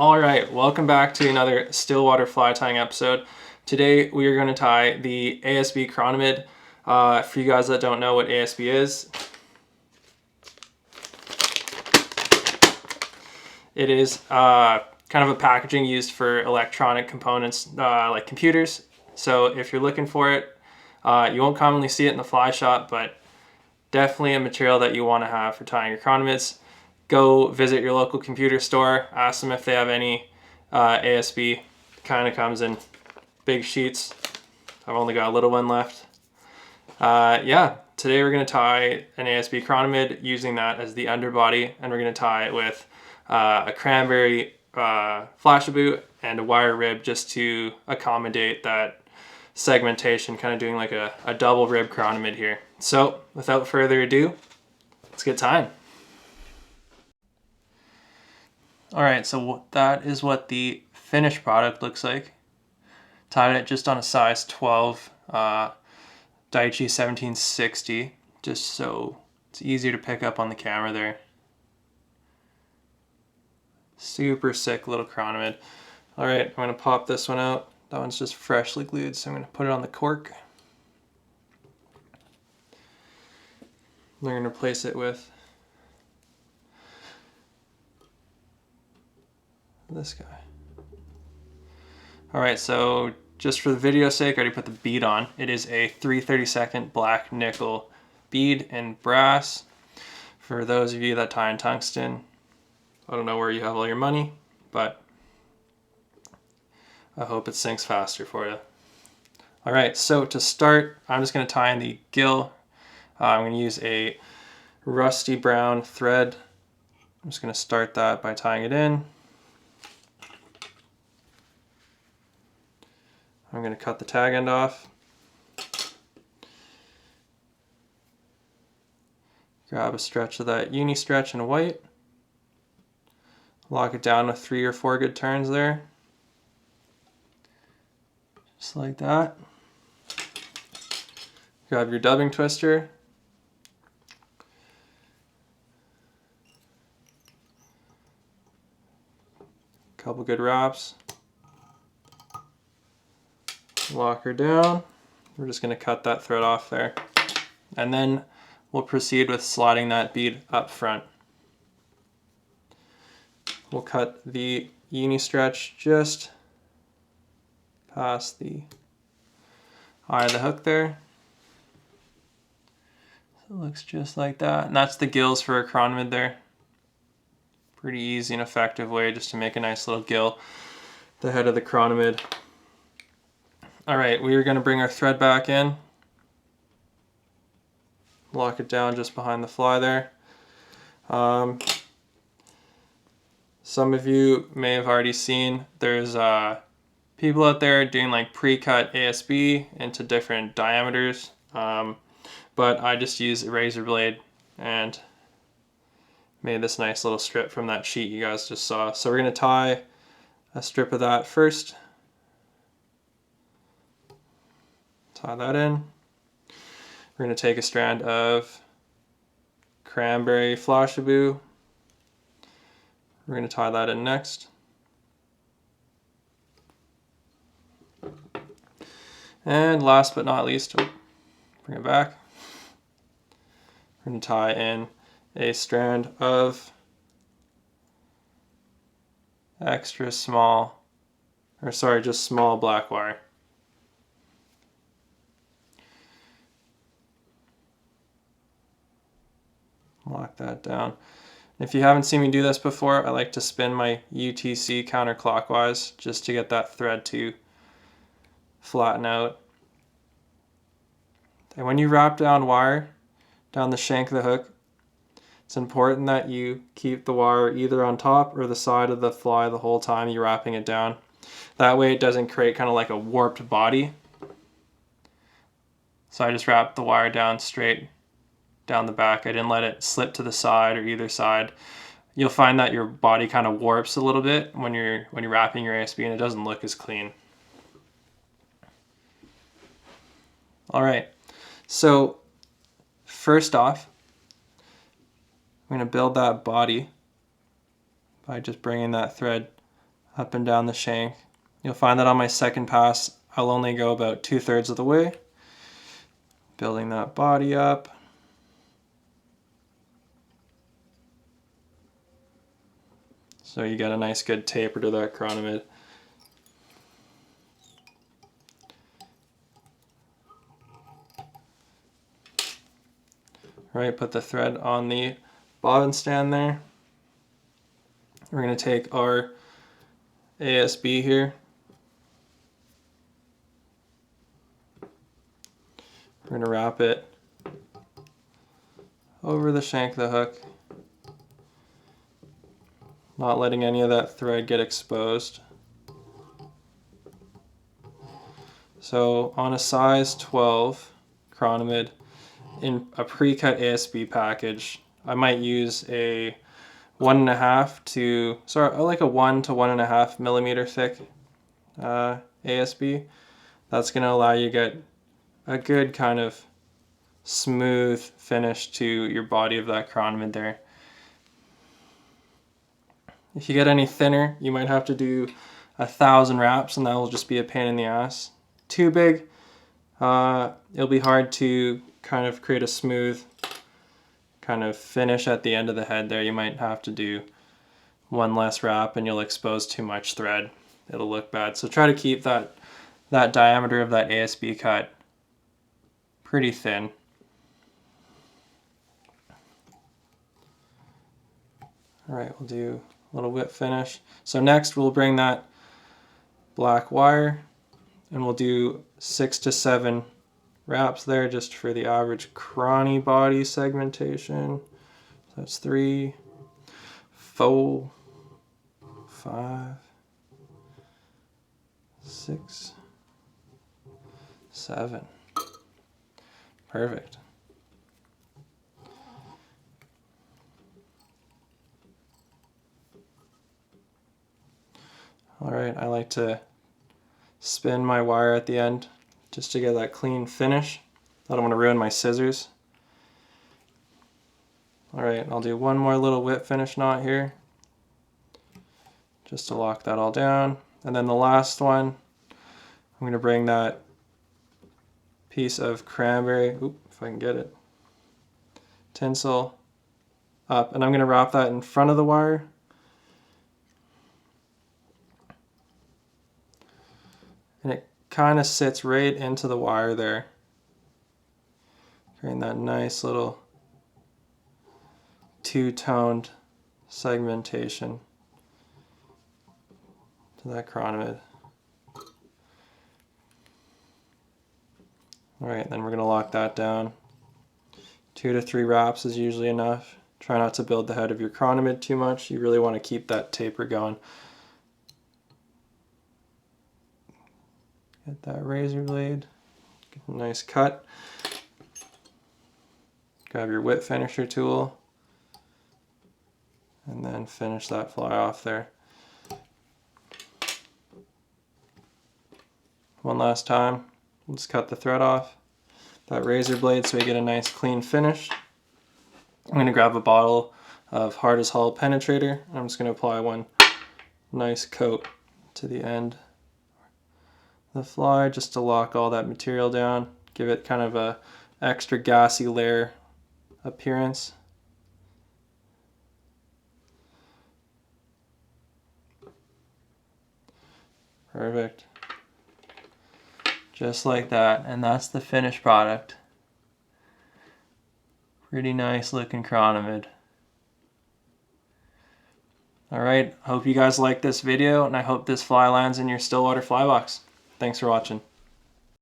All right, welcome back to another Stillwater fly tying episode. Today we are going to tie the ASB CHROMIE. For you guys that don't know what ASB is, it is kind of a packaging used for electronic components like computers. So if you're looking for it, you won't commonly see it in the fly shop, but definitely a material that you want to have for tying your CHROMIEs. Go visit your local computer store, ask them if they have any ASB. Kind of comes in big sheets. I've only got a little one left. Yeah, today we're going to tie an ASB CHROMIE using that as the underbody, and we're going to tie it with a cranberry Flashabou and a wire rib just to accommodate that segmentation, kind of doing like a double rib CHROMIE here. So without further ado, let's get tying. All right, so that is what the finished product looks like. Tied it just on a size 12 Daiichi 1760, just so it's easier to pick up on the camera there. Super sick little CHROMIE. All right, I'm gonna pop this one out. That one's just freshly glued, so I'm gonna put it on the cork. We're gonna replace it with this guy. All right, so just for the video's sake, I already put the bead on. It is a 3/32 black nickel bead in brass. For those of you that tie in tungsten, I don't know where you have all your money, but I hope it sinks faster for you. All right, so to start, I'm just gonna tie in the gill. I'm gonna use a rusty brown thread. I'm just gonna start that by tying it in. I'm going to cut the tag end off. Grab a stretch of that uni stretch in white. Lock it down with 3 or 4 good turns there. Just like that. Grab your dubbing twister. Couple good wraps. Lock her down. We're just going to cut that thread off there. And then we'll proceed with sliding that bead up front. We'll cut the uni stretch just past the eye of the hook there. So it looks just like that. And that's the gills for a CHROMIE there. Pretty easy and effective way just to make a nice little gill at the head of the CHROMIE. All right, we are going to bring our thread back in. Lock it down just behind the fly there. Some of you may have already seen there's people out there doing like pre-cut ASB into different diameters, but I just used a razor blade and made this nice little strip from that sheet you guys just saw. So we're going to tie a strip of that first. Tie that in. We're going to take a strand of cranberry Flashabou. We're going to tie that in next. And last but not least, bring it back. We're going to tie in a strand of extra small, or sorry, just small black wire. Lock that down. If you haven't seen me do this before, I like to spin my UTC counterclockwise just to get that thread to flatten out. And when you wrap down wire down the shank of the hook, it's important that you keep the wire either on top or the side of the fly the whole time you're wrapping it down. That way it doesn't create kind of like a warped body. So I just wrapped the wire down straight down the back. I didn't let it slip to the side or either side. You'll find that your body kind of warps a little bit when you're wrapping your ASB and it doesn't look as clean. All right, so first off, I'm going to build that body by just bringing that thread up and down the shank. You'll find that on my second pass, I'll only go about 2/3 of the way, building that body up. So you get a nice good taper to that chironomid. All right, put the thread on the bobbin stand there. We're going to take our ASB here. We're going to wrap it over the shank of the hook, not letting any of that thread get exposed. So on a size 12 chironomid in a pre-cut ASB package, I might use a 1.5 to, sorry, like a 1 to 1.5 millimeter thick ASB. That's going to allow you to get a good kind of smooth finish to your body of that chironomid there. If you get any thinner, you might have to do 1,000 wraps, and that will just be a pain in the ass. Too big, it'll be hard to kind of create a smooth kind of finish at the end of the head there. You might have to do one less wrap and you'll expose too much thread. It'll look bad. So try to keep that diameter of that ASB cut pretty thin. All right, we'll do a little whip finish. So next we'll bring that black wire and we'll do 6 to 7 wraps there just for the average CHROMIE body segmentation. So that's 3, 4, 5, 6, 7. Perfect. All right, I like to spin my wire at the end just to get that clean finish. I don't want to ruin my scissors. All right, I'll do one more little whip finish knot here just to lock that all down. And then the last one, I'm going to bring that piece of cranberry, if I can get it, tinsel up, and I'm going to wrap that in front of the wire. And it kind of sits right into the wire there, creating that nice little two-toned segmentation to that chironomid. All right, then we're going to lock that down. 2 to 3 wraps is usually enough. Try not to build the head of your chironomid too much. You really want to keep that taper going. Get that razor blade, get a nice cut. Grab your whip finisher tool and then finish that fly off there. One last time, let's cut the thread off. That razor blade so we get a nice clean finish. I'm going to grab a bottle of hard as hell penetrator. I'm just going to apply one nice coat to the end of the fly just to lock all that material down, give it kind of a extra gassy layer appearance. Perfect. Just like that, and that's the finished product. Pretty nice looking chironomid. Alright, hope you guys like this video, and I hope this fly lands in your Stillwater fly box. Thanks for watching.